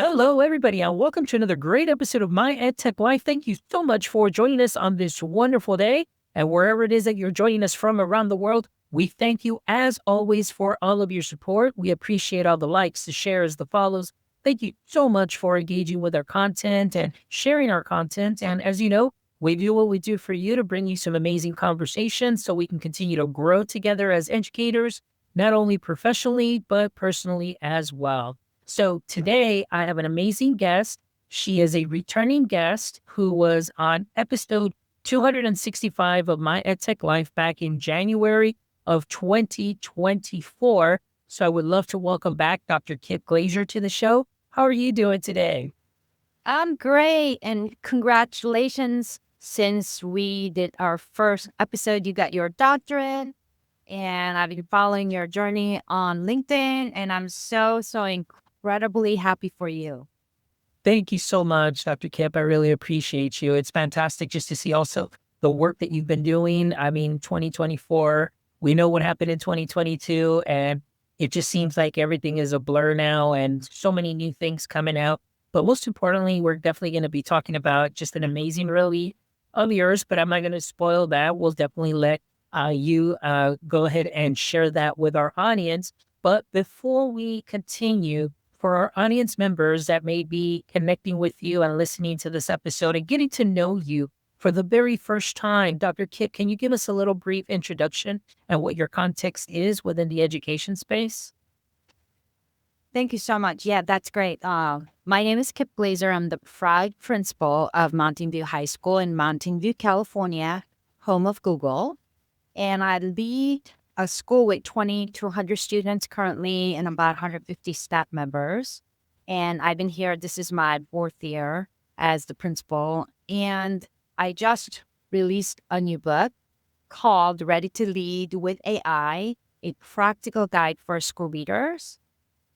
Hello, everybody, and welcome to another great episode of My EdTech Life. Thank you so much for joining us on this wonderful day. And wherever it is that you're joining us from around the world, we thank you, as always, for all of your support. We appreciate all the likes, the shares, the follows. Thank you so much for engaging with our content and sharing our content. And as you know, we do what we do for you to bring you some amazing conversations so we can continue to grow together as educators, not only professionally, but personally as well. So today I have an amazing guest. She is a returning guest who was on episode 265 of My EdTech Life back in January of 2024. So I would love to welcome back Dr. Kip Glazer to the show. How are you doing today? I'm great, and congratulations. Since we did our first episode, you got your doctorate, and I've been following your journey on LinkedIn, and I'm so incredibly happy for you. Thank you so much, Dr. Kip. I really appreciate you. It's fantastic just to see also the work that you've been doing. I mean, 2024, we know what happened in 2022, and it just seems like everything is a blur now and so many new things coming out. But most importantly, we're definitely going to be talking about just an amazing release of yours, but I'm not going to spoil that. We'll definitely let you go ahead and share that with our audience. But before we continue, for our audience members that may be connecting with you and listening to this episode and getting to know you for the very first time, Dr. Kip, can you give us a little brief introduction and what your context is within the education space? Thank you so much. Yeah, that's great. My name is Kip Glazer. I'm the proud principal of Mountain View High School in Mountain View, California, home of Google. And I lead a school with 2,200 students currently and about 150 staff members. And I've been here, this is my fourth year as the principal. And I just released a new book called Ready to Lead with AI, a practical guide for school leaders.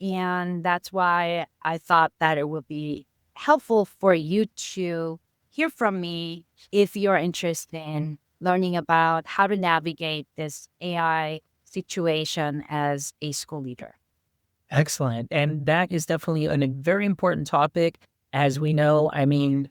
And that's why I thought that it would be helpful for you to hear from me if you're interested in learning about how to navigate this AI situation as a school leader. Excellent. And that is definitely a very important topic. As we know, I mean,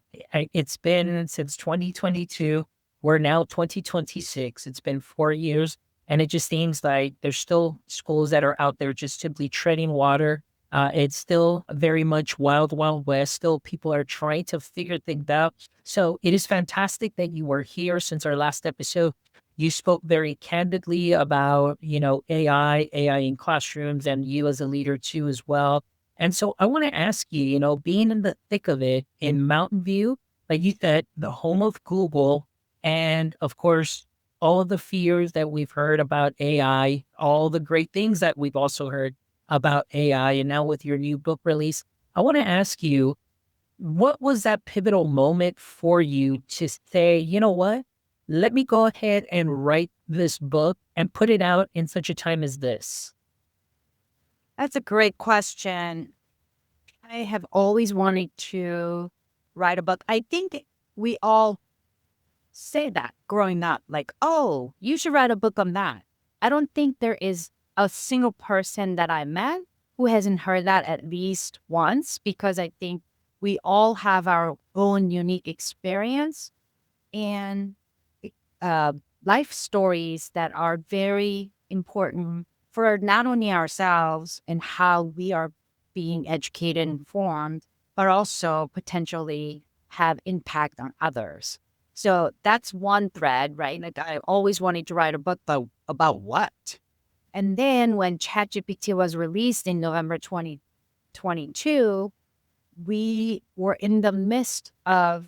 it's been since 2022. We're now 2026. It's been 4 years. And it just seems like there's still schools that are out there just simply treading water. It's still very much wild, wild west. Still, people are trying to figure things out. So it is fantastic that you were here since our last episode. You spoke very candidly about, AI in classrooms and you as a leader too as well. And so I want to ask you, being in the thick of it in Mountain View, like you said, the home of Google, and of course, all of the fears that we've heard about AI, all the great things that we've also heard about AI, and now with your new book release, I want to ask you, what was that pivotal moment for you to say, you know what? Let me go ahead and write this book and put it out in such a time as this? That's a great question. I have always wanted to write a book. I think we all say that growing up, like, oh, you should write a book on that. I don't think there is a single person that I met who hasn't heard that at least once, because I think we all have our own unique experience and life stories that are very important for not only ourselves and how we are being educated and informed, but also potentially have impact on others. So that's one thread, right? Like I always wanted to write a book, but about what? And then when ChatGPT was released in November 2022, we were in the midst of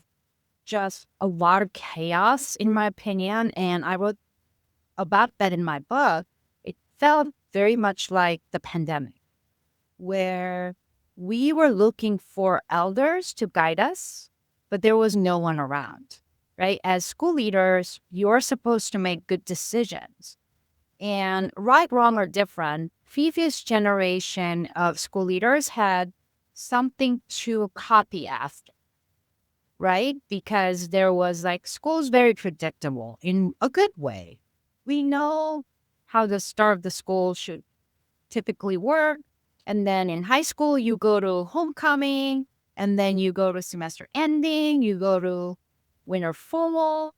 just a lot of chaos, in my opinion. And I wrote about that in my book. It felt very much like the pandemic, where we were looking for elders to guide us, but there was no one around, right? As school leaders, you're supposed to make good decisions. And right, wrong, or different, previous generation of school leaders had something to copy after, right? Because there was like school's very predictable in a good way. We know how the start of the school should typically work. And then in high school, you go to homecoming, and then you go to semester ending, you go to winter formal,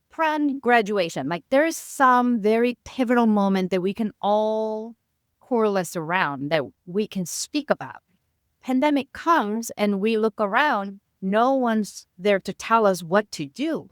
prom, graduation. Like there's some very pivotal moment that we can all coalesce around that we can speak about. Pandemic comes and we look around, no one's there to tell us what to do.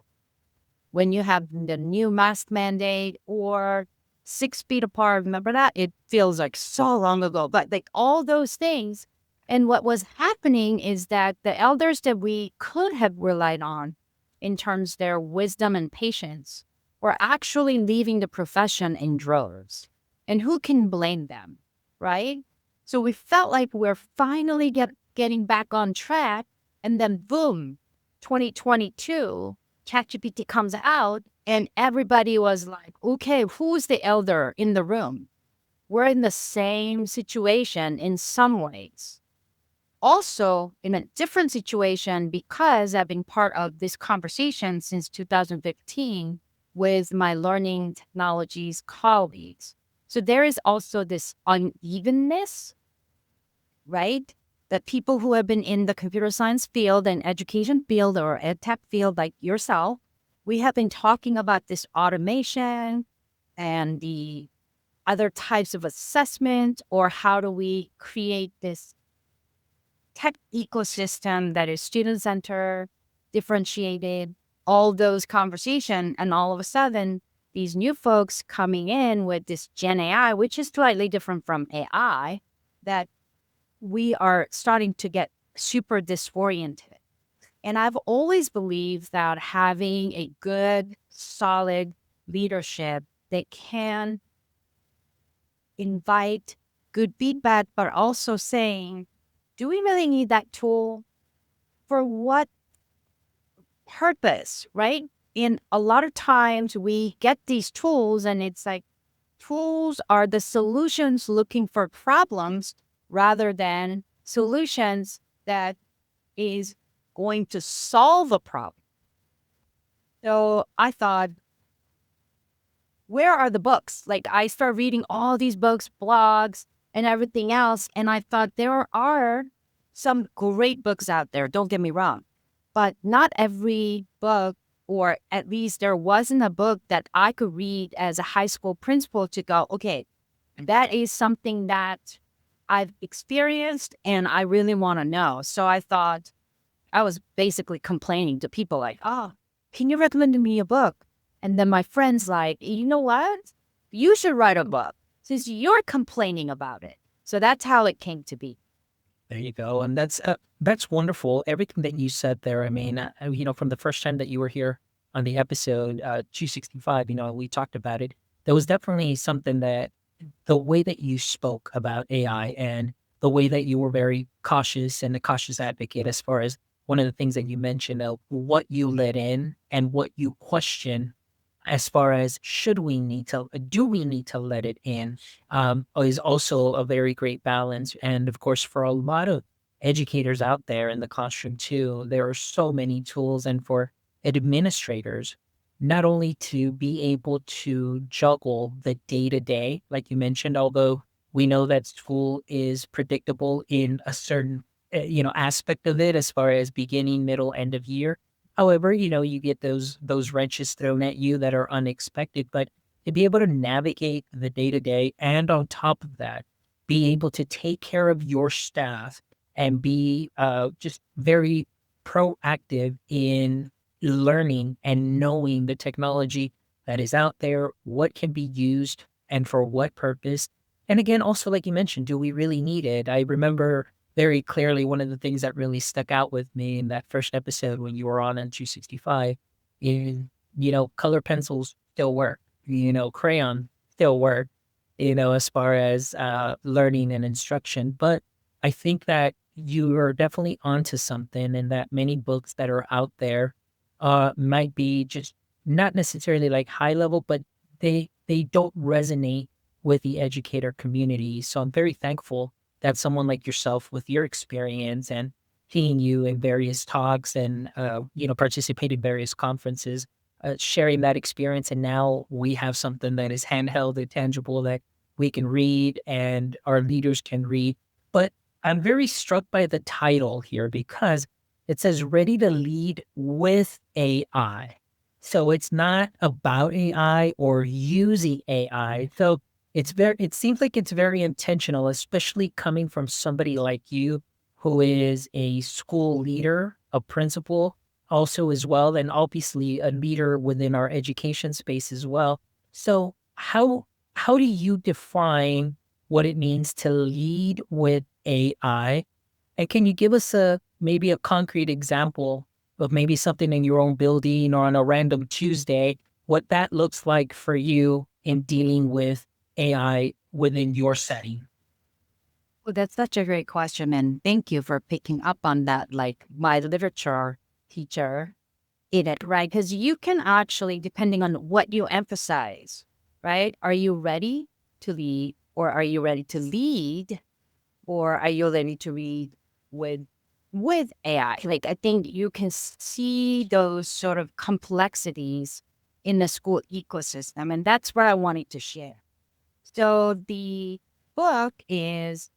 When you have the new mask mandate or 6 feet apart, remember that? It feels like so long ago, but like all those things. And what was happening is that the elders that we could have relied on in terms of their wisdom and patience were actually leaving the profession in droves. And who can blame them, right? So we felt like we're finally getting back on track. And then boom, 2022, ChatGPT comes out and everybody was like, okay, who's the elder in the room? We're in the same situation in some ways. Also, in a different situation, because I've been part of this conversation since 2015 with my learning technologies colleagues. So there is also this unevenness, right? That people who have been in the computer science field and education field or EdTech field like yourself, we have been talking about this automation and the other types of assessment, or how do we create this tech ecosystem that is student-centered, differentiated, all those conversations. And all of a sudden, these new folks coming in with this Gen AI, which is slightly different from AI, that we are starting to get super disoriented. And I've always believed that having a good, solid leadership that can invite good feedback, but also saying, do we really need that tool? For what purpose, right? And a lot of times we get these tools and it's like tools are the solutions looking for problems rather than solutions that is going to solve a problem. So I thought, where are the books? Like I started reading all these books, blogs, and everything else. And I thought there are some great books out there. Don't get me wrong. But not every book, or at least there wasn't a book that I could read as a high school principal to go, okay, that is something that I've experienced and I really want to know. So I thought I was basically complaining to people like, oh, can you recommend me a book? And then my friend's like, you know what? You should write a book since you're complaining about it. So that's how it came to be. There you go. And that's wonderful. Everything that you said there. I mean, from the first time that you were here on the episode 265, we talked about it. There was definitely something that the way that you spoke about AI and the way that you were very cautious and a cautious advocate as far as one of the things that you mentioned of what you let in and what you question as far as do we need to let it in, is also a very great balance. And of course, for a lot of educators out there in the classroom too, there are so many tools. And for administrators, not only to be able to juggle the day to day, like you mentioned, although we know that school is predictable in a certain aspect of it as far as beginning, middle, end of year. However, you get those wrenches thrown at you that are unexpected, but to be able to navigate the day to day, and on top of that, be able to take care of your staff and be just very proactive in learning and knowing the technology that is out there, what can be used and for what purpose. And again, also, like you mentioned, do we really need it? I remember very clearly one of the things that really stuck out with me in that first episode when you were on 265 is, color pencils still work, crayon still work, as far as learning and instruction. But I think that you are definitely onto something, and that many books that are out there might be just not necessarily like high level, but they don't resonate with the educator community. So I'm very thankful that someone like yourself with your experience and seeing you in various talks and participate in various conferences, sharing that experience. And now we have something that is handheld and tangible that we can read and our leaders can read. But I'm very struck by the title here because it says ready to lead with AI. So it's not about AI or using AI. So it seems like it's very intentional, especially coming from somebody like you who is a school leader, a principal also as well, and obviously a leader within our education space as well. So how do you define what it means to lead with AI? And can you give us maybe a concrete example of maybe something in your own building or on a random Tuesday, what that looks like for you in dealing with AI within your setting? Well, that's such a great question. And thank you for picking up on that, like my literature teacher in it, right? Because you can actually, depending on what you emphasize, right? Are you ready to lead, or are you ready to lead, or are you ready to read with with AI? Like, I think you can see those sort of complexities in the school ecosystem, and that's what I wanted to share. So the book is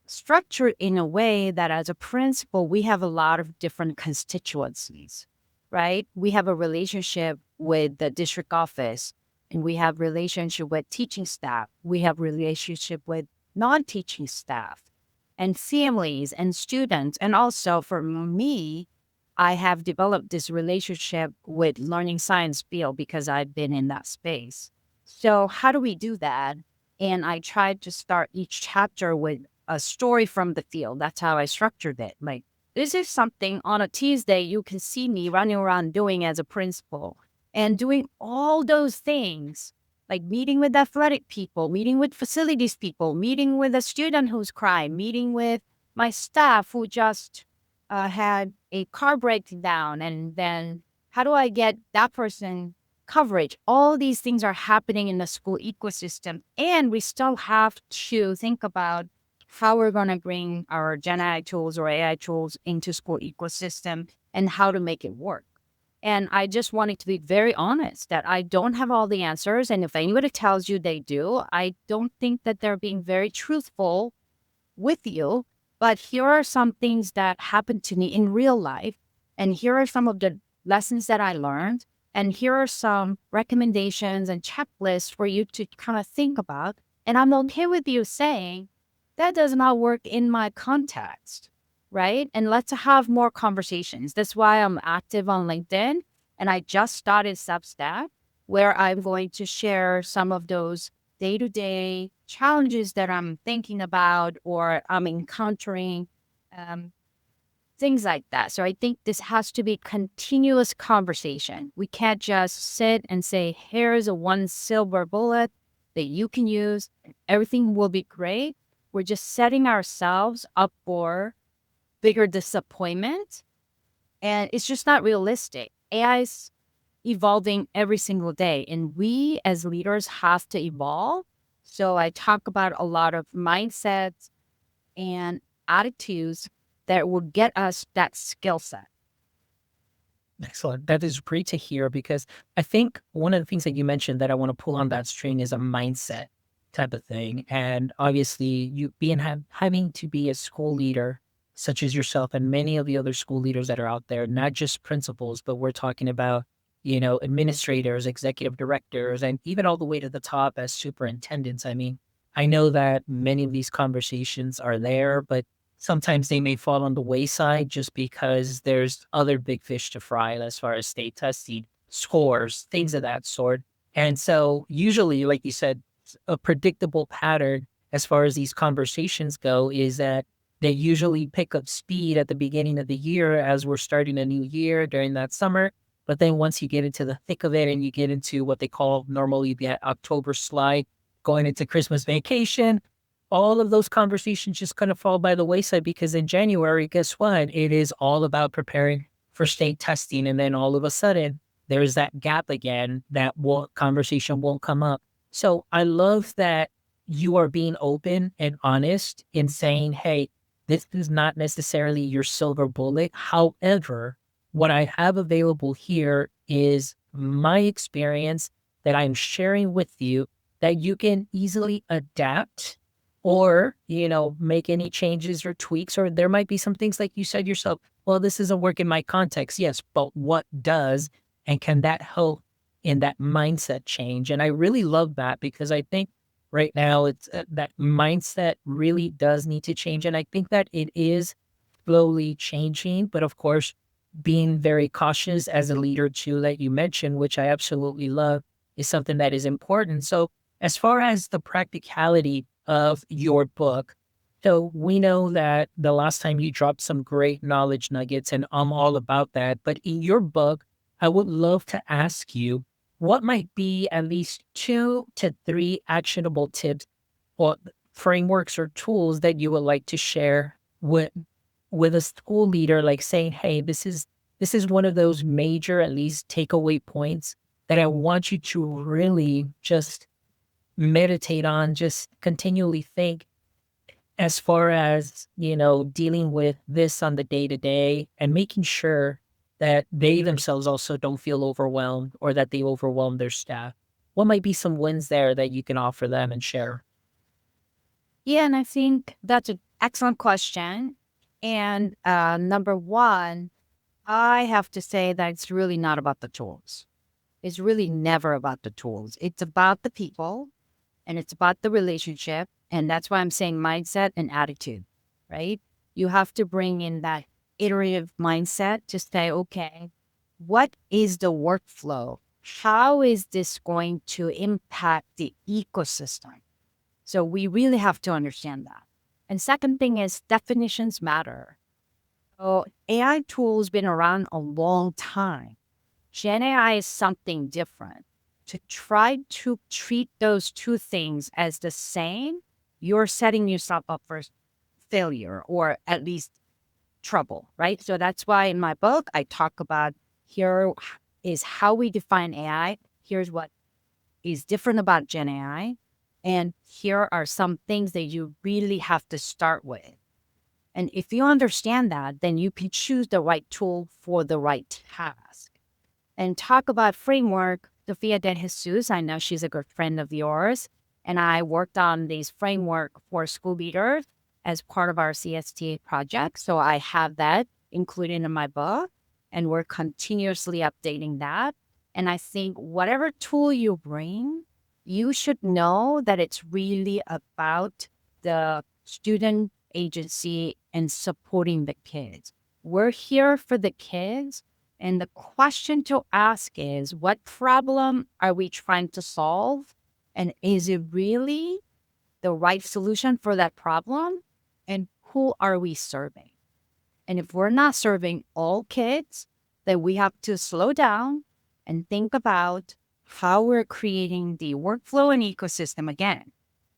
structured in a way that as a principal, we have a lot of different constituencies, right? We have a relationship with the district office, and we have relationship with teaching staff. We have relationship with non-teaching staff and families and students. And also for me, I have developed this relationship with learning science field because I've been in that space. So how do we do that? And I tried to start each chapter with a story from the field. That's how I structured it. Like, this is something on a Tuesday you can see me running around doing as a principal and doing all those things, like meeting with athletic people, meeting with facilities people, meeting with a student who's crying, meeting with my staff who just had a car breakdown. And then how do I get that person coverage? All these things are happening in the school ecosystem. And we still have to think about how we're going to bring our Gen AI tools or AI tools into school ecosystem and how to make it work. And I just wanted to be very honest that I don't have all the answers. And if anybody tells you they do, I don't think that they're being very truthful with you. But here are some things that happened to me in real life. And here are some of the lessons that I learned. And here are some recommendations and checklists for you to kind of think about. And I'm okay with you saying, that does not work in my context, right? And let's have more conversations. That's why I'm active on LinkedIn. And I just started Substack, where I'm going to share some of those day-to-day challenges that I'm thinking about or I'm encountering, um, things like that. So I think this has to be continuous conversation. We can't just sit and say, here's a one silver bullet that you can use. Everything will be great. We're just setting ourselves up for bigger disappointment. And it's just not realistic. AI is evolving every single day, and we as leaders have to evolve. So I talk about a lot of mindsets and attitudes that will get us that skill set. Excellent. That is great to hear because I think one of the things that you mentioned that I want to pull on that string is a mindset type of thing. And obviously, you being having to be a school leader, such as yourself and many of the other school leaders that are out there, not just principals, but we're talking about, administrators, executive directors, and even all the way to the top as superintendents. I mean, I know that many of these conversations are there, but sometimes they may fall on the wayside just because there's other big fish to fry as far as state testing, scores, things of that sort. And so, usually, like you said, a predictable pattern as far as these conversations go is that they usually pick up speed at the beginning of the year as we're starting a new year during that summer. But then once you get into the thick of it and you get into what they call normally the October slide, going into Christmas vacation, all of those conversations just kind of fall by the wayside because in January, guess what? It is all about preparing for state testing. And then all of a sudden, there's that gap again, conversation won't come up. So I love that you are being open and honest in saying, hey, this is not necessarily your silver bullet. However, what I have available here is my experience that I'm sharing with you that you can easily adapt or, make any changes or tweaks, or there might be some things like you said yourself, well, this doesn't work in my context. Yes, but what does? And can that help in that mindset change? And I really love that because I think right now it's that mindset really does need to change. And I think that it is slowly changing, but of course, being very cautious as a leader too, that you mentioned, which I absolutely love, is something that is important. So as far as the practicality of your book, so we know that the last time you dropped some great knowledge nuggets, and I'm all about that. But in your book, I would love to ask you what might be at least 2 to 3 actionable tips or frameworks or tools that you would like to share with a school leader, like saying, hey, this is one of those major, at least takeaway points that I want you to really just meditate on, just continually think as far as, dealing with this on the day to day and making sure that they themselves also don't feel overwhelmed or that they overwhelm their staff. What might be some wins there that you can offer them and share? Yeah, and I think that's an excellent question. And number one, I have to say that it's really not about the tools. It's really never about the tools. It's about the people and it's about the relationship. And that's why I'm saying mindset and attitude, right? You have to bring in that iterative mindset to say, okay, what is the workflow? How is this going to impact the ecosystem? So we really have to understand that. And second thing is definitions matter. So AI tools been around a long time. Gen AI is something different. To try to treat those two things as the same, you're setting yourself up for failure or at least trouble, right? So that's why in my book, I talk about here is how we define AI. Here's what is different about Gen AI. And here are some things that you really have to start with. And if you understand that, then you can choose the right tool for the right task. And talk about framework, Sofia de Jesus, I know she's a good friend of yours. And I worked on these framework for school leaders as part of our CST project. So I have that included in my book, and we're continuously updating that. And I think whatever tool you bring, you should know that it's really about the student agency and supporting the kids. We're here for the kids. And the question to ask is, what problem are we trying to solve? And is it really the right solution for that problem? And who are we serving? And if we're not serving all kids, then we have to slow down and think about how we're creating the workflow and ecosystem again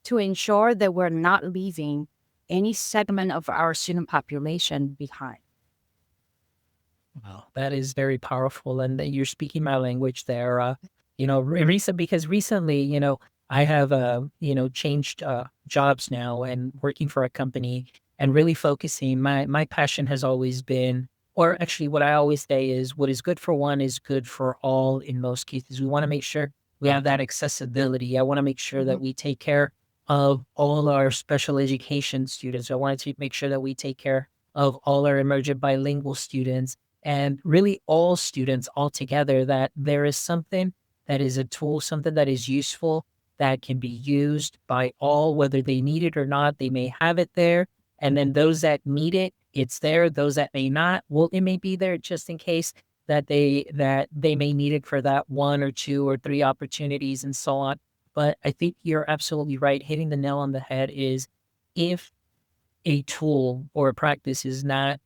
to ensure that we're not leaving any segment of our student population behind. Wow, that is very powerful, and that you're speaking my language there. Because recently, I have changed jobs now and working for a company and really focusing. My passion has always been, or actually, what I always say is, what is good for one is good for all. In most cases, we want to make sure we have that accessibility. I want to make sure that we take care of all our special education students. I want to make sure that we take care of all our emergent bilingual students and really all students altogether, that there is something that is a tool, something that is useful, that can be used by all, whether they need it or not. They may have it there. And then those that need it, it's there. Those that may not, well, it may be there just in case that they may need it for that 1 or 2 or 3 opportunities and so on. But I think you're absolutely right. Hitting the nail on the head is, if a tool or a practice is not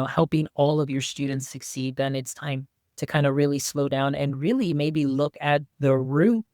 helping all of your students succeed, then it's time to kind of really slow down and really maybe look at the root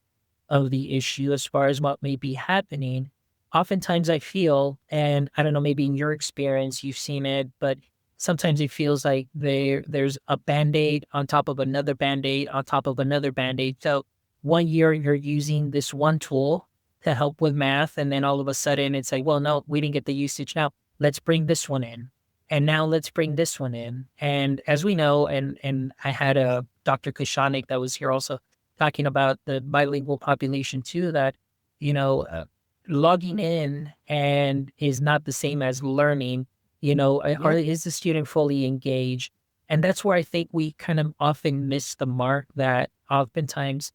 of the issue as far as what may be happening. Oftentimes I feel, and I don't know, maybe in your experience you've seen it, but sometimes it feels like there's a band-aid on top of another band-aid on top of another band-aid. So one year you're using this one tool to help with math, and then all of a sudden it's like, well, no, we didn't get the usage now. Let's bring this one in. And now let's bring this one in. And as we know, and I had a Dr. Kushanik that was here also talking about the bilingual population too, that, you know, uh, logging in and is not the same as learning, you know, or Yeah. is the student fully engaged? And that's where I think we kind of often miss the mark, that oftentimes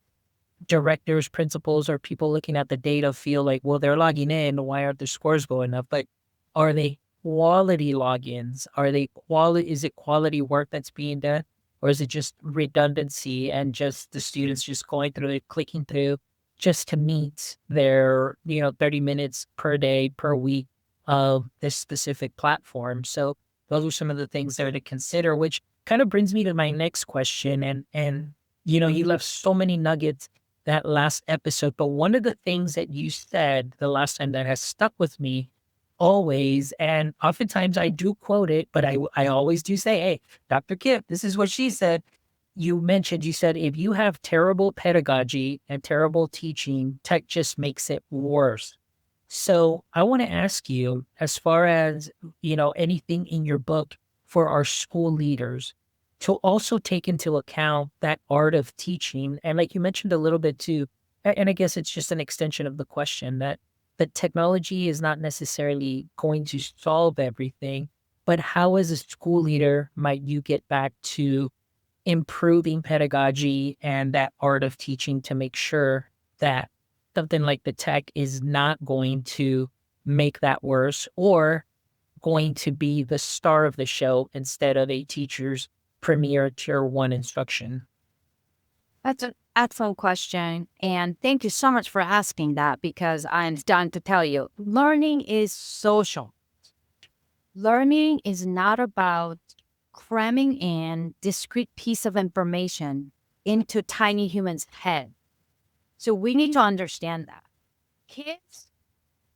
directors, principals, or people looking at the data feel like, well, they're logging in. Why aren't their scores going up? But are they quality logins? Are they quality? Is it quality work that's being done? Or is it just redundancy and just the students just going through it, clicking through just to meet their, 30 minutes per day, per week of this specific platform? So those are some of the things there to consider, which kind of brings me to my next question. And you left so many nuggets that last episode. But one of the things that you said the last time that has stuck with me always, and oftentimes I do quote it, but I always do say, hey, Dr. Kip, this is what she said. You said, if you have terrible pedagogy and terrible teaching, tech just makes it worse. So I want to ask you, as far as, anything in your book for our school leaders, to also take into account that art of teaching. And like you mentioned a little bit too, and I guess it's just an extension of the question, that technology is not necessarily going to solve everything, but how as a school leader might you get back to improving pedagogy and that art of teaching to make sure that something like the tech is not going to make that worse, or going to be the star of the show instead of a teacher's premier tier one instruction? That's an excellent question. And thank you so much for asking that, because I'm done to tell you, learning is social. Learning is not about cramming in discrete piece of information into tiny humans' head. So we need to understand that. Kids,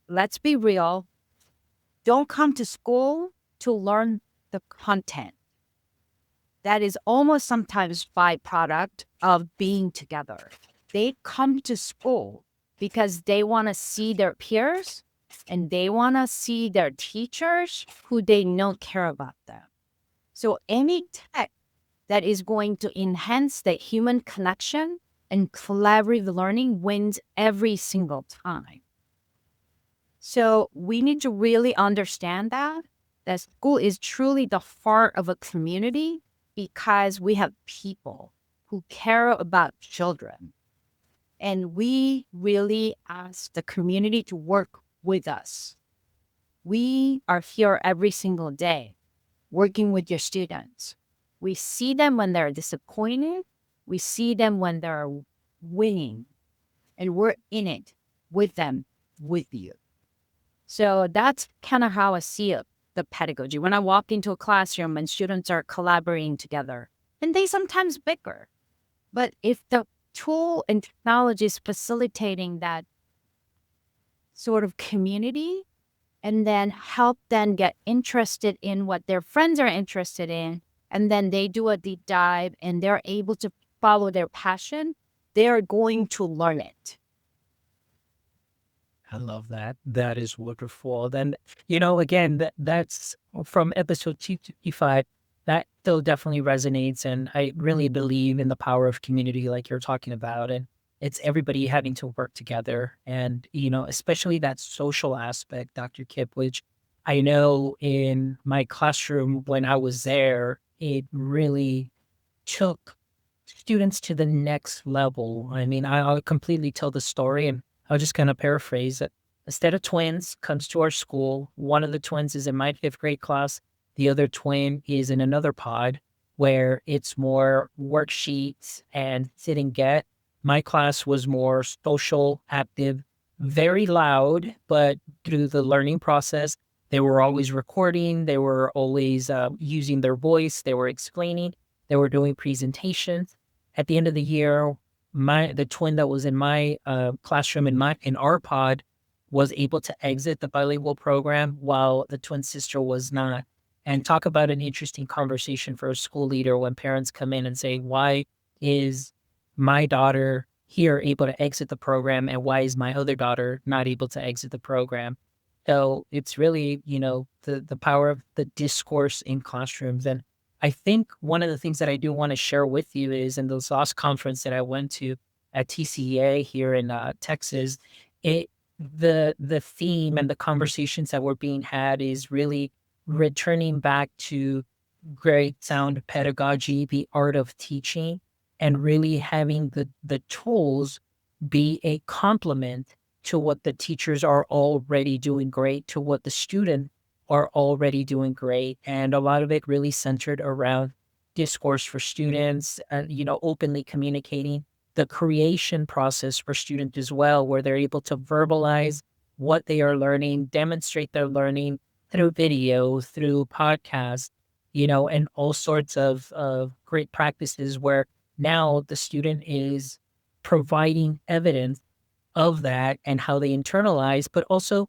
let's be real, don't come to school to learn the content. That is almost sometimes byproduct of being together. They come to school because they want to see their peers and they want to see their teachers who they know care about them. So any tech that is going to enhance the human connection and collaborative learning wins every single time. So we need to really understand that school is truly the heart of a community, because we have people who care about children. And we really ask the community to work with us. We are here every single day working with your students. We see them when they're disappointed. We see them when they're winning. And we're in it with them, with you. So that's kind of how I see it, the pedagogy. When I walk into a classroom and students are collaborating together, and they sometimes bicker, but if the tool and technology is facilitating that sort of community, and then help them get interested in what their friends are interested in, and then they do a deep dive and they're able to follow their passion, they're going to learn it. I love that. That is wonderful. Then, again, that's from episode 255. That still definitely resonates. And I really believe in the power of community, like you're talking about. And it's everybody having to work together. And, especially that social aspect, Dr. Kip, which I know in my classroom when I was there, it really took students to the next level. I mean, I'll completely tell the story, and I'll just kind of paraphrase it. A set of twins comes to our school. One of the twins is in my fifth grade class. The other twin is in another pod where it's more worksheets and sit and get. My class was more social, active, very loud, but through the learning process, they were always recording. They were always using their voice. They were explaining. They were doing presentations. At the end of the year, the twin that was in my classroom in our pod was able to exit the bilingual program, while the twin sister was not. And talk about an interesting conversation for a school leader when parents come in and say, why is my daughter here able to exit the program, and why is my other daughter not able to exit the program? So it's really, the power of the discourse in classrooms. And I think one of the things that I do want to share with you is, in this last conference that I went to at TCEA here in Texas, it the theme and the conversations that were being had is really returning back to great sound pedagogy, the art of teaching, and really having the tools be a complement to what the teachers are already doing great, to what the students are already doing great. And a lot of it really centered around discourse for students, openly communicating the creation process for students as well, where they're able to verbalize what they are learning, demonstrate their learning through video, through podcasts, and all sorts of great practices where now the student is providing evidence of that and how they internalize, but also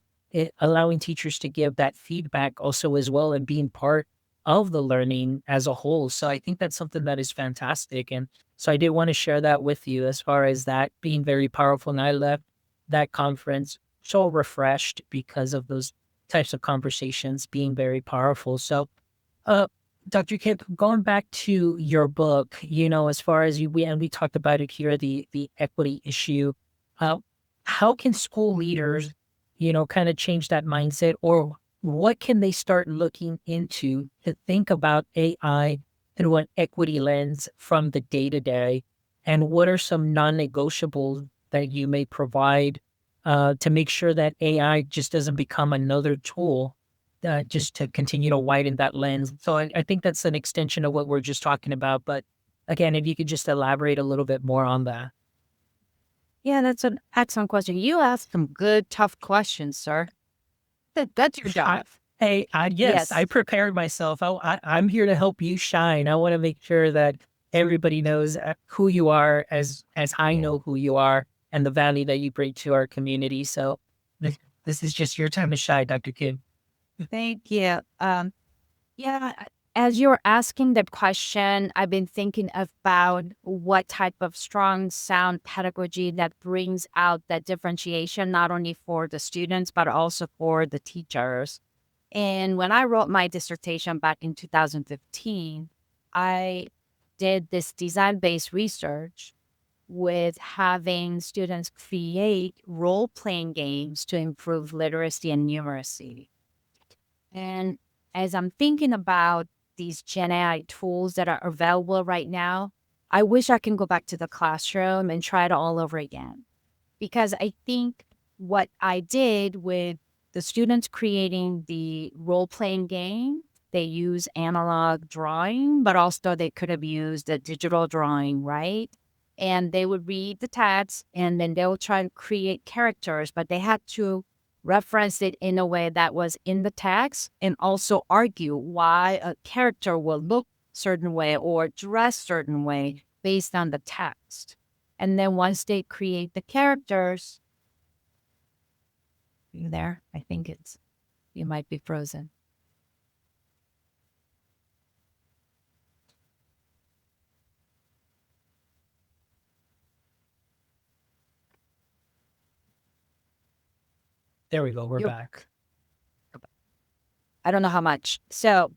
allowing teachers to give that feedback also as well and being part of the learning as a whole. So I think that's something that is fantastic. And so I did want to share that with you as far as that being very powerful. And I left that conference so refreshed because of those types of conversations being very powerful. So, uh, Dr. Kip, going back to your book, as far as we talked about it here, the equity issue, uh, how can school leaders, kind of change that mindset, or what can they start looking into to think about AI through an equity lens from the day to day? And what are some non-negotiables that you may provide to make sure that AI just doesn't become another tool just to continue to widen that lens? So I think that's an extension of what we're just talking about. But again, if you could just elaborate a little bit more on that. Yeah, that's an excellent question. You asked some good, tough questions, sir. That's your I, job. hey, yes, I Yes. prepared myself. I'm here to help you shine. I want to make sure that everybody knows who you are, as I know who you are, and the value that you bring to our community. So this is just your time to shine, Dr. Kim. Thank you. Yeah, as you're asking the question, I've been thinking about what type of strong sound pedagogy that brings out that differentiation, not only for the students, but also for the teachers. And when I wrote my dissertation back in 2015, I did this design based research with having students create role playing games to improve literacy and numeracy. And as I'm thinking about these Gen AI tools that are available right now, I wish I can go back to the classroom and try it all over again. Because I think what I did with the students creating the role playing game, they use analog drawing, but also they could have used a digital drawing, right? And they would read the text and then they'll try to create characters, but they had to reference it in a way that was in the text and also argue why a character will look certain way or dress certain way based on the text. And then once they create the characters, you there? I think you might be frozen. There we go. We're You back. I don't know how much. So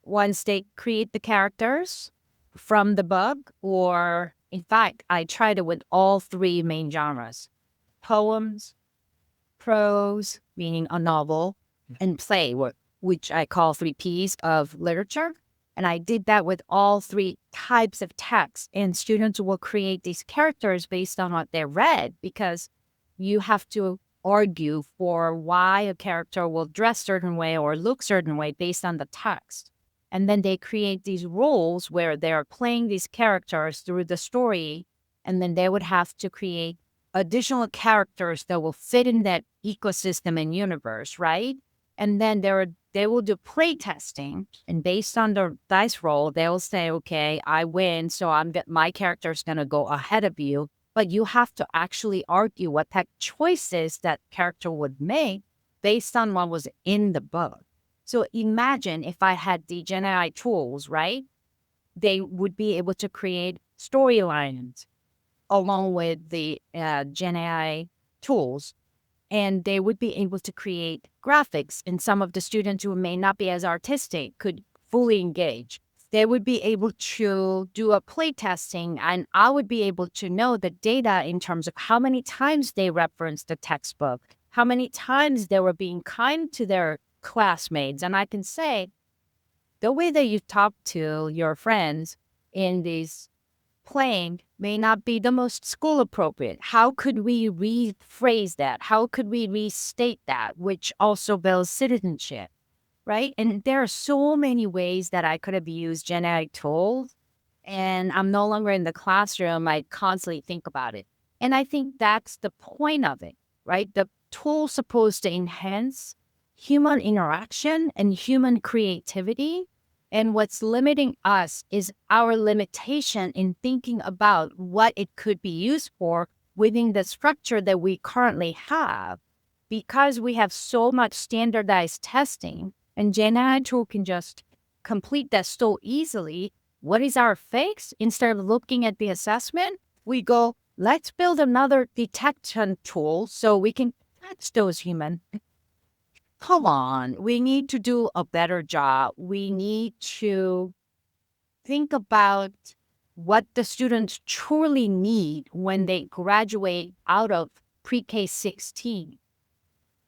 once they create the characters from the book, or in fact, I tried it with all three main genres: poems, prose, meaning a novel, and play, which I call three P's of literature. And I did that with all three types of text. And students will create these characters based on what they read, because you have to argue for why a character will dress certain way or look certain way based on the text. And then they create these roles where they're playing these characters through the story. And then they would have to create additional characters that will fit in that ecosystem and universe, right? And then they will do play testing, and based on the dice roll, they'll say, "Okay, I win, so my character is going to go ahead of you." But you have to actually argue what type of choices that character would make based on what was in the book. So imagine if I had the Gen AI tools, right? They would be able to create storylines along with the Gen AI tools. And they would be able to create graphics. And some of the students who may not be as artistic could fully engage. They would be able to do a play testing, and I would be able to know the data in terms of how many times they reference the textbook, how many times they were being kind to their classmates. And I can say, the way that you talk to your friends in this playing may not be the most school appropriate. How could we rephrase that? How could we restate that, which also builds citizenship, right? And there are so many ways that I could have used Gen AI tools, and I'm no longer in the classroom. I constantly think about it. And I think that's the point of it, right? The tool's supposed to enhance human interaction and human creativity. And what's limiting us is our limitation in thinking about what it could be used for within the structure that we currently have. Because we have so much standardized testing, and Gen AI tool can just complete that so easily. What is our fix? Instead of looking at the assessment, we go, let's build another detection tool so we can catch those humans. Come on, we need to do a better job. We need to think about what the students truly need when they graduate out of pre-K 16.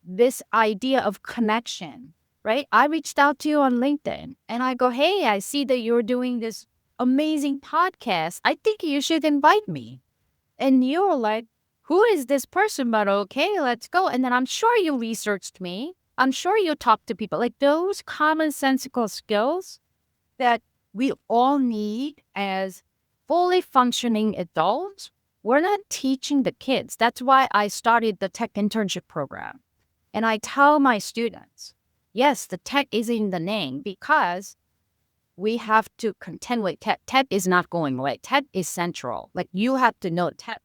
This idea of connection, right? I reached out to you on LinkedIn and I go, hey, I see that you're doing this amazing podcast. I think you should invite me. And you're like, who is this person? But okay, let's go. And then I'm sure you researched me. I'm sure you talked to people. Like those commonsensical skills that we all need as fully functioning adults, we're not teaching the kids. That's why I started the tech internship program. And I tell my students, yes, the tech is in the name because we have to contend with tech. Tech is not going away. Tech is central. Like you have to know tech.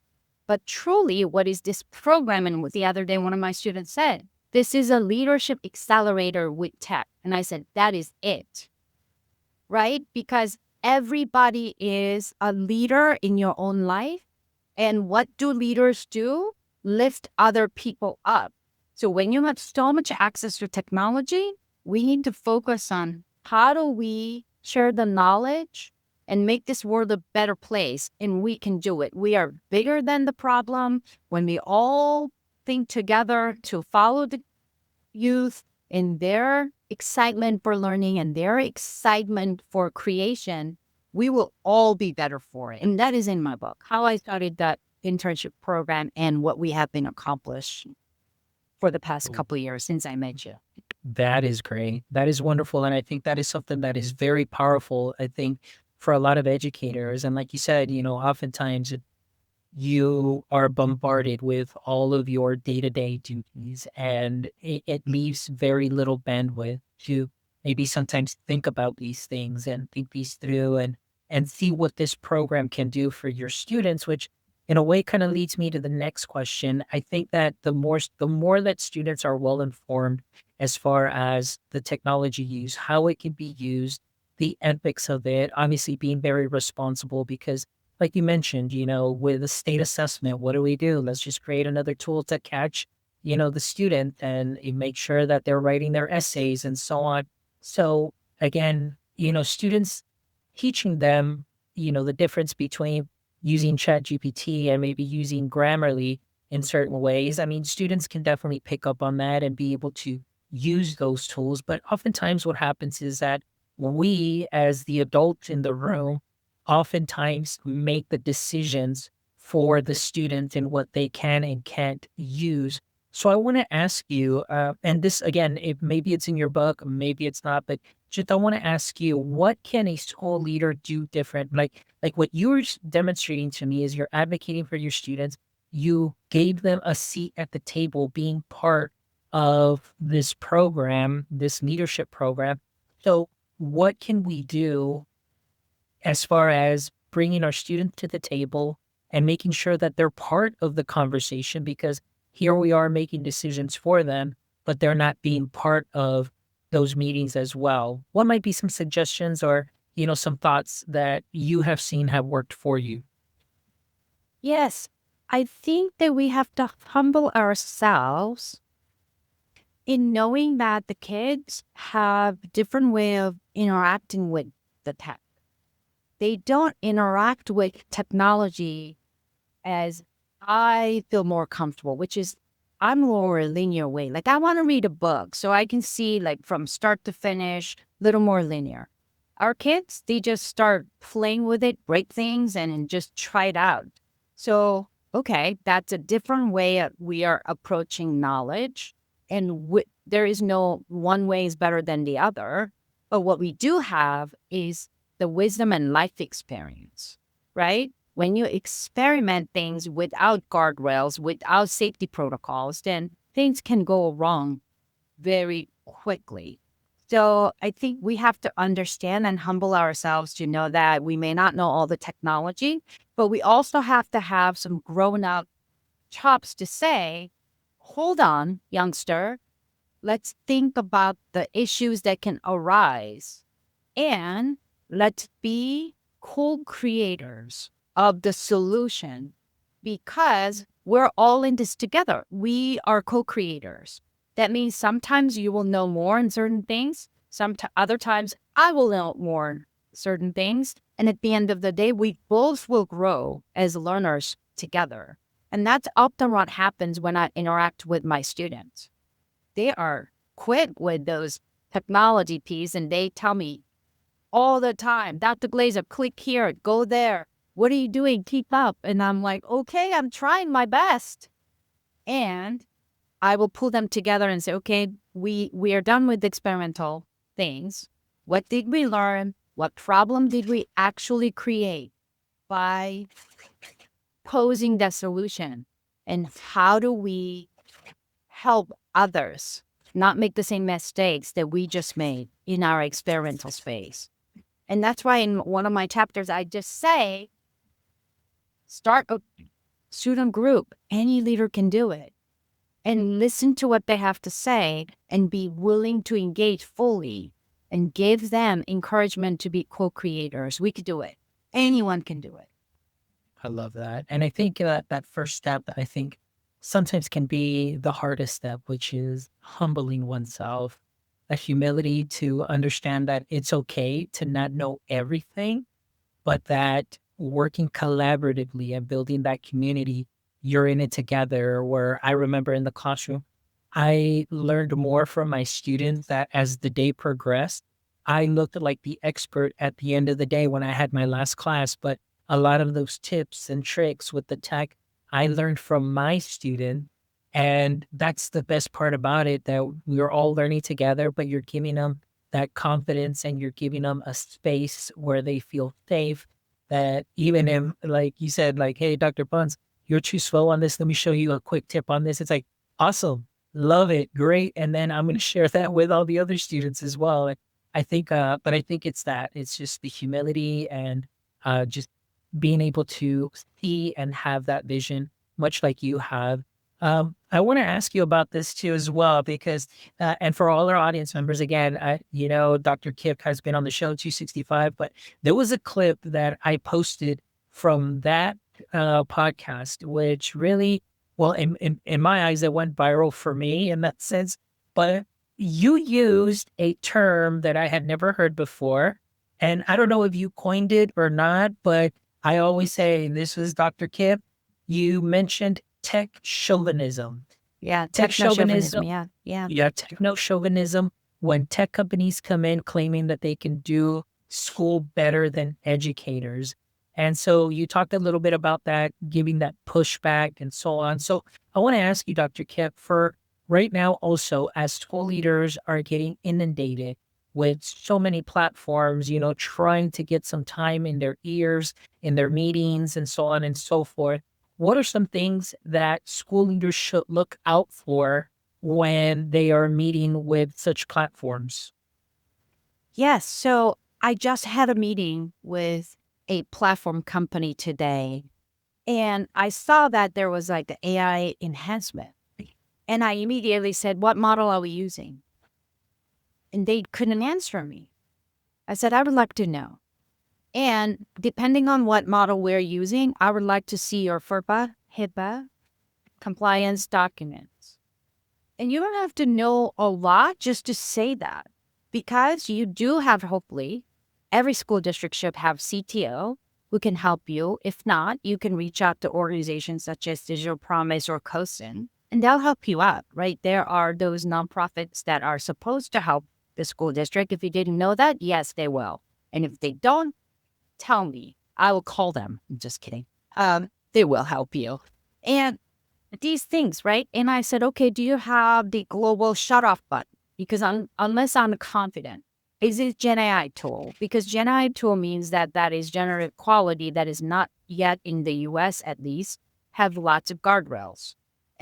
But truly, what is this program? And the other day, one of my students said, this is a leadership accelerator with tech. And I said, that is it, right? Because everybody is a leader in your own life. And what do leaders do? Lift other people up. So when you have so much access to technology, we need to focus on how do we share the knowledge and make this world a better place. And we can do it. We are bigger than the problem. When we all think together to follow the youth in their excitement for learning and their excitement for creation, we will all be better for it. And that is in my book, how I started that internship program and what we have been accomplished for the past couple of years since I met you. That is great. That is wonderful. And I think that is something that is very powerful, I think, for a lot of educators. And like you said, oftentimes you are bombarded with all of your day-to-day duties, and it leaves very little bandwidth to maybe sometimes think about these things and think these through and see what this program can do for your students, which in a way kind of leads me to the next question. I think that the more that students are well informed as far as the technology use, how it can be used, the ethics of it, obviously being very responsible because like you mentioned, with a state assessment, what do we do? Let's just create another tool to catch, the student and make sure that they're writing their essays and so on. So again, students teaching them, the difference between using ChatGPT and maybe using Grammarly in certain ways. I mean, students can definitely pick up on that and be able to use those tools. But oftentimes what happens is that we, as the adults in the room, oftentimes make the decisions for the student and what they can and can't use. So I want to ask you, and this again, if maybe it's in your book, maybe it's not, but just I want to ask you, what can a school leader do different? Like what you're demonstrating to me is you're advocating for your students. You gave them a seat at the table, being part of this program, this leadership program. So what can we do as far as bringing our students to the table and making sure that they're part of the conversation, because here we are making decisions for them, but they're not being part of those meetings as well. What might be some suggestions or, some thoughts that you have seen have worked for you? Yes, I think that we have to humble ourselves in knowing that the kids have different way of interacting with the tech. They don't interact with technology as I feel more comfortable, which is I'm more linear way. Like I want to read a book so I can see like from start to finish, little more linear. Our kids, they just start playing with it, break things, and then just try it out. So, okay, that's a different way we are approaching knowledge. And there is no one way is better than the other. But what we do have is the wisdom and life experience, right? When you experiment things without guardrails, without safety protocols, then things can go wrong very quickly. So I think we have to understand and humble ourselves to know that we may not know all the technology, but we also have to have some grown up chops to say, hold on, youngster, let's think about the issues that can arise and let's be co-creators of the solution because we're all in this together. We are co-creators. That means sometimes you will know more in certain things. Other times I will know more certain things. And at the end of the day, we both will grow as learners together. And that's often what happens when I interact with my students. They are quick with those technology piece and they tell me all the time, Dr. Glazer, click here, go there. What are you doing? Keep up. And I'm like, okay, I'm trying my best. And I will pull them together and say, okay, we are done with experimental things. What did we learn? What problem did we actually create by posing that solution? And how do we help others not make the same mistakes that we just made in our experimental space? And that's why in one of my chapters, I just say, start a student group. Any leader can do it. And listen to what they have to say and be willing to engage fully and give them encouragement to be co-creators. We could do it. Anyone can do it. I love that. And I think that first step, I think sometimes can be the hardest step, which is humbling oneself, a humility to understand that it's okay to not know everything, but that working collaboratively and building that community, you're in it together. Where I remember in the classroom, I learned more from my students that as the day progressed, I looked like the expert at the end of the day when I had my last class. But a lot of those tips and tricks with the tech, I learned from my student. And that's the best part about it, that we're all learning together, but you're giving them that confidence and you're giving them a space where they feel safe. That even if, like you said, like, hey, Dr. Buns, you're too slow on this. Let me show you a quick tip on this. It's like, awesome. Love it. Great. And then I'm going to share that with all the other students as well. And I think, but I think it's that. It's just the humility and just being able to see and have that vision, much like you have. I want to ask you about this too as well, because, and for all our audience members, again, Dr. Kip has been on the show 265, but there was a clip that I posted from that podcast, which really, well, in my eyes, it went viral for me in that sense. But you used a term that I had never heard before. And I don't know if you coined it or not, but I always say, this was Dr. Kip. You mentioned tech chauvinism. Yeah, Tech techno-chauvinism. chauvinism. Yeah. Yeah, techno chauvinism. When tech companies come in claiming that they can do school better than educators. And so you talked a little bit about that, giving that pushback and so on. So I want to ask you, Dr. Kip, for right now also, as school leaders are getting inundated with so many platforms, trying to get some time in their ears, in their meetings and so on and so forth. What are some things that school leaders should look out for when they are meeting with such platforms? Yes. So I just had a meeting with a platform company today, and I saw that there was like the AI enhancement. And I immediately said, what model are we using? And they couldn't answer me. I said, I would like to know. And depending on what model we're using, I would like to see your FERPA, HIPAA compliance documents. And you don't have to know a lot just to say that, because you do have, hopefully, every school district should have CTO who can help you. If not, you can reach out to organizations such as Digital Promise or COSIN. and they'll help you out, right? There are those nonprofits that are supposed to help the school district. If you didn't know that, yes, they will. And if they don't, tell me. I will call them. I'm just kidding. They will help you. And these things, right? And I said, okay, do you have the global shut off button? Because unless I'm confident, is it Gen AI tool? Because Gen AI tool means that that is generative quality that is not yet in the US at least, have lots of guardrails.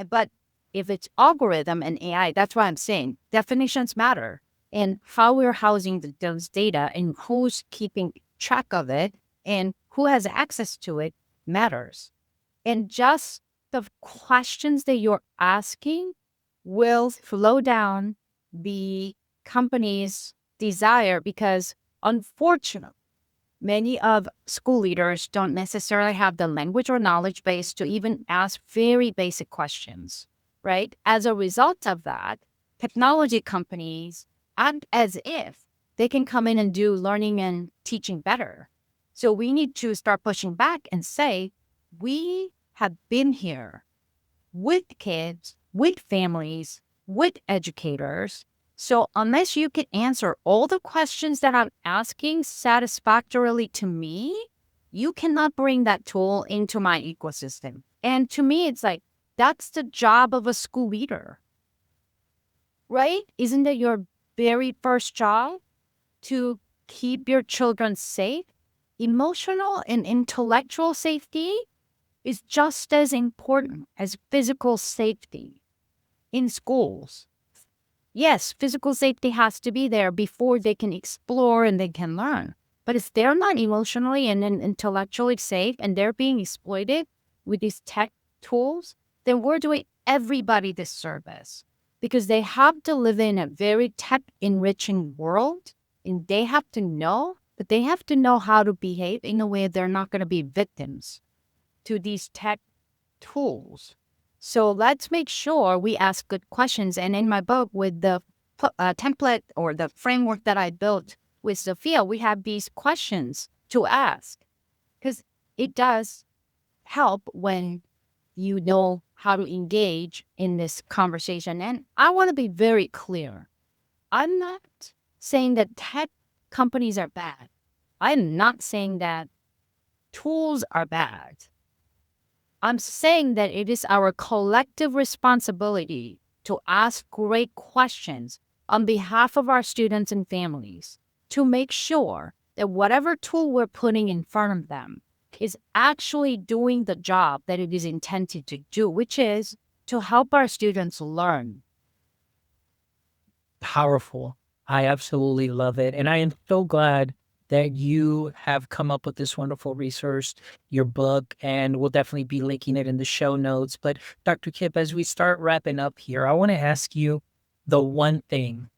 But if it's algorithm and AI, that's why I'm saying definitions matter. And how we're housing those data and who's keeping track of it and who has access to it matters. And just the questions that you're asking will slow down the company's desire because, unfortunately, many of school leaders don't necessarily have the language or knowledge base to even ask very basic questions, right? As a result of that, technology companies act as if they can come in and do learning and teaching better. So we need to start pushing back and say, we have been here with kids, with families, with educators. So unless you can answer all the questions that I'm asking satisfactorily to me, you cannot bring that tool into my ecosystem. And to me, it's like, that's the job of a school leader, right? Isn't it your very first job to keep your children safe? Emotional and intellectual safety is just as important as physical safety in schools. Yes, physical safety has to be there before they can explore and they can learn. But if they're not emotionally and intellectually safe and they're being exploited with these tech tools, then we're doing everybody this service because they have to live in a very tech enriching world and they have to know, but they have to know how to behave in a way they're not going to be victims to these tech tools. So let's make sure we ask good questions. And in my book, with the template or the framework that I built with Sophia, we have these questions to ask because it does help when you know how to engage in this conversation. And I want to be very clear. I'm not saying that tech companies are bad. I'm not saying that tools are bad. I'm saying that it is our collective responsibility to ask great questions on behalf of our students and families to make sure that whatever tool we're putting in front of them is actually doing the job that it is intended to do, which is to help our students learn. Powerful. I absolutely love it. And I am so glad that you have come up with this wonderful resource, your book, and we'll definitely be linking it in the show notes. But Dr. Kip, as we start wrapping up here, I want to ask you the one thing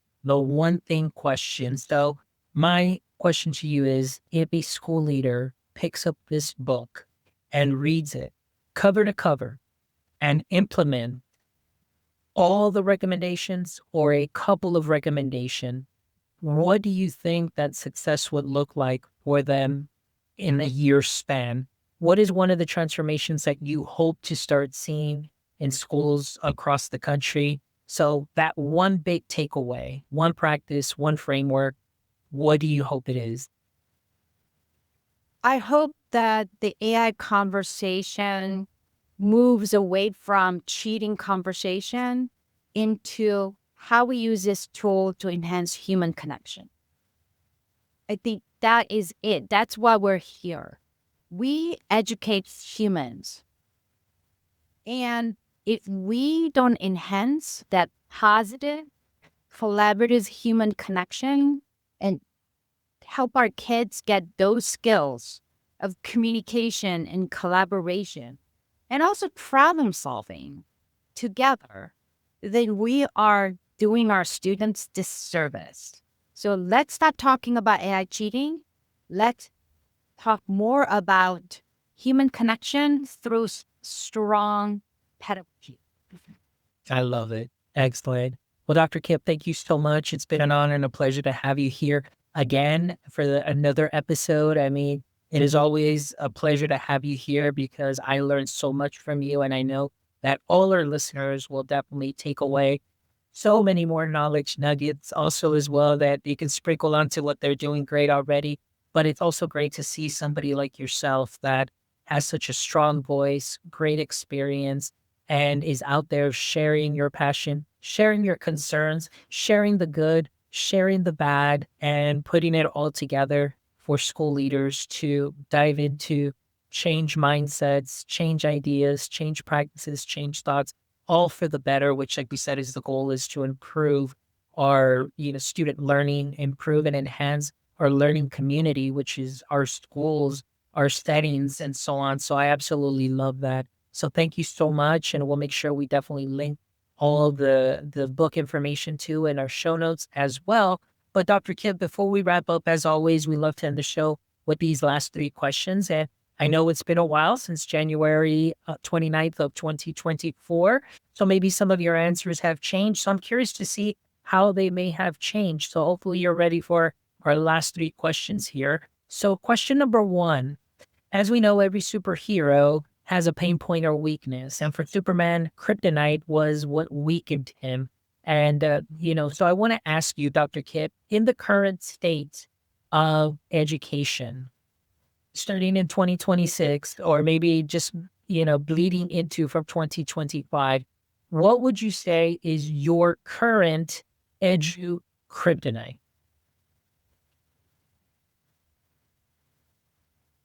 question. So my question to you is, if a school leader picks up this book and reads it cover to cover and implement all the recommendations or a couple of recommendations, what do you think that success would look like for them in a year span? What is one of the transformations that you hope to start seeing in schools across the country? So that one big takeaway, one practice, one framework, what do you hope it is? I hope that the AI conversation moves away from cheating conversation into how we use this tool to enhance human connection. I think that is it. That's why we're here. We educate humans. And if we don't enhance that positive, collaborative human connection and help our kids get those skills of communication and collaboration and also problem solving together, then we are doing our students disservice. So let's stop talking about AI cheating. Let's talk more about human connection through strong pedagogy. I love it. Excellent. Well, Dr. Kip, thank you so much. It's been an honor and a pleasure to have you here again for another episode. I mean, it is always a pleasure to have you here because I learned so much from you. And I know that all our listeners will definitely take away so many more knowledge nuggets also as well that you can sprinkle onto what they're doing great already. But it's also great to see somebody like yourself that has such a strong voice, great experience, and is out there sharing your passion, sharing your concerns, sharing the good, sharing the bad, and putting it all together for school leaders to dive into, change mindsets, change ideas, change practices, change thoughts, all for the better, which, like we said, is the goal, is to improve our student learning, improve and enhance our learning community, which is our schools, our settings, and so on. So I absolutely love that. So thank you so much, and we'll make sure we definitely link all the book information too in our show notes as well. But Dr. Kip, before we wrap up, as always, we love to end the show with these last three questions. And I know it's been a while since January 29th of 2024. So maybe some of your answers have changed. So I'm curious to see how they may have changed. So hopefully you're ready for our last three questions here. So question number one, as we know, every superhero has a pain point or weakness. And for Superman, kryptonite was what weakened him. And, so I want to ask you, Dr. Kip, in the current state of education, starting in 2026, or maybe just, bleeding into from 2025, what would you say is your current edu kryptonite?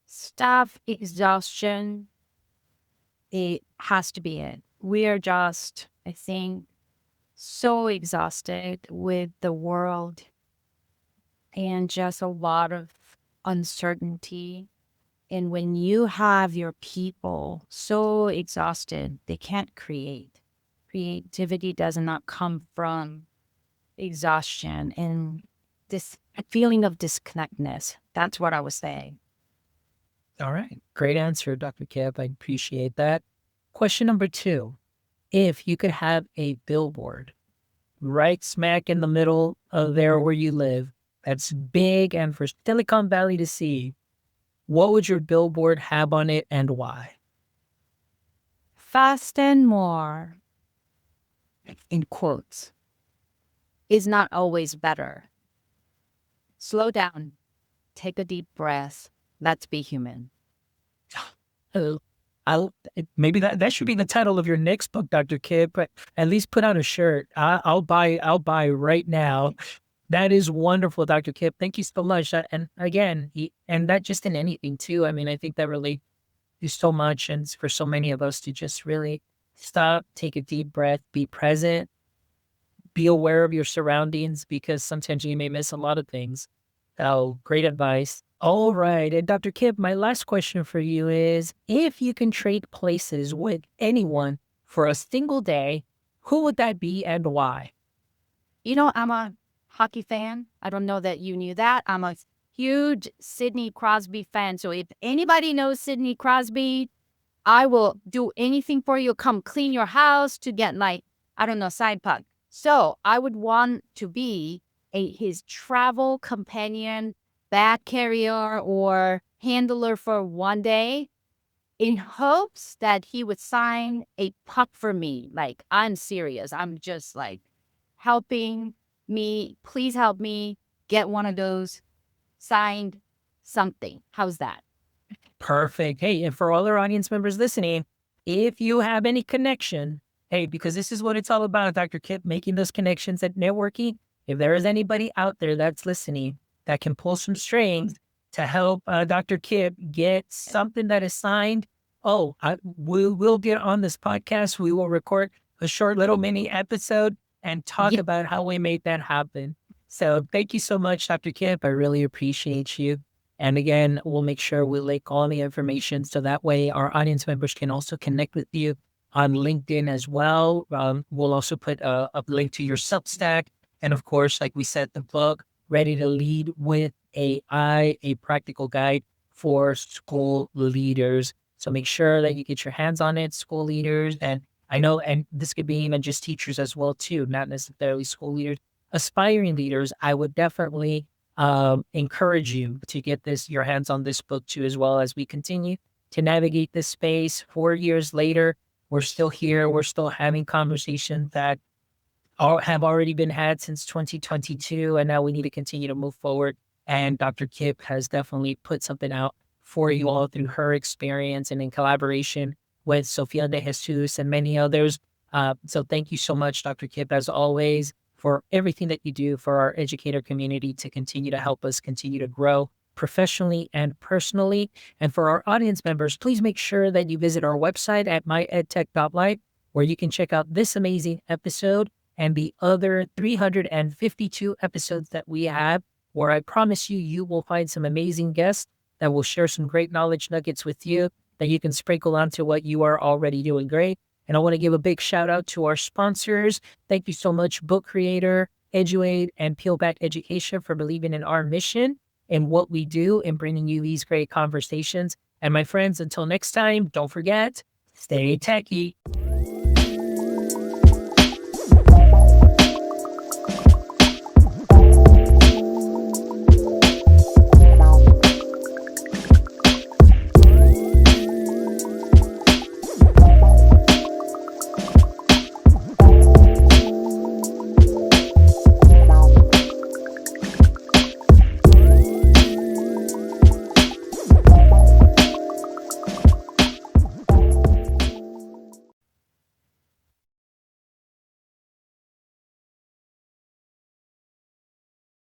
Staff exhaustion, it has to be it. We are just, I think, so exhausted with the world and just a lot of uncertainty. And when you have your people so exhausted, they can't create. Creativity does not come from exhaustion and this feeling of disconnectedness. That's what I was saying. All right. Great answer, Dr. Kip. I appreciate that. Question number two. If you could have a billboard right smack in the middle of there where you live, that's big and for Silicon Valley to see, what would your billboard have on it and why? Fast and more, in quotes, is not always better. Slow down, take a deep breath. Let's be human. Uh, maybe that should be the title of your next book, Dr. Kip. But at least put out a shirt. I'll buy right now. That is wonderful, Dr. Kip. Thank you so much. And again, and that just in anything too. I mean, I think that relates to so much, and for so many of us to just really stop, take a deep breath, be present, be aware of your surroundings, because sometimes you may miss a lot of things. Oh, great advice. All right. And Dr. Kip, my last question for you is, if you can trade places with anyone for a single day, who would that be and why? I'm a hockey fan. I don't know that you knew that. I'm a huge Sidney Crosby fan. So if anybody knows Sidney Crosby, I will do anything for you. Come clean your house to get side puck. So I would want to be his travel companion, bag carrier, or handler for one day in hopes that he would sign a puck for me. Like, I'm serious. I'm just helping me. Please help me get one of those signed something. How's that? Perfect. Hey, and for all our audience members listening, if you have any connection, hey, because this is what it's all about, Dr. Kip, making those connections and networking. If there is anybody out there that's listening that can pull some strings to help Dr. Kip get something that is signed, we'll get on this podcast. We will record a short little mini episode and talk Yeah. about how we made that happen. So thank you so much, Dr. Kip. I really appreciate you. And again, we'll make sure we link all the information so that way our audience members can also connect with you on LinkedIn as well. We'll also put a link to your Substack. And of course, like we said, the book, Ready to Lead with AI, a practical guide for school leaders. So make sure that you get your hands on it, school leaders. And I know, and this could be even just teachers as well, too, not necessarily school leaders, aspiring leaders. I would definitely encourage you to get your hands on this book too, as well as we continue to navigate this space 4 years later. we're still here. We're still having conversations that have already been had since 2022, and now we need to continue to move forward. And Dr. Kip has definitely put something out for you all through her experience and in collaboration with Sofia de Jesus and many others. So thank you so much, Dr. Kip, as always, for everything that you do for our educator community to continue to help us continue to grow professionally and personally. And for our audience members, please make sure that you visit our website at myedtech.life, where you can check out this amazing episode and the other 352 episodes that we have, where I promise you, you will find some amazing guests that will share some great knowledge nuggets with you that you can sprinkle onto what you are already doing great. And I want to give a big shout out to our sponsors. Thank you so much, Book Creator, Eduate, and Peelback Education, for believing in our mission and what we do and bringing you these great conversations. And my friends, until next time, don't forget, stay techie.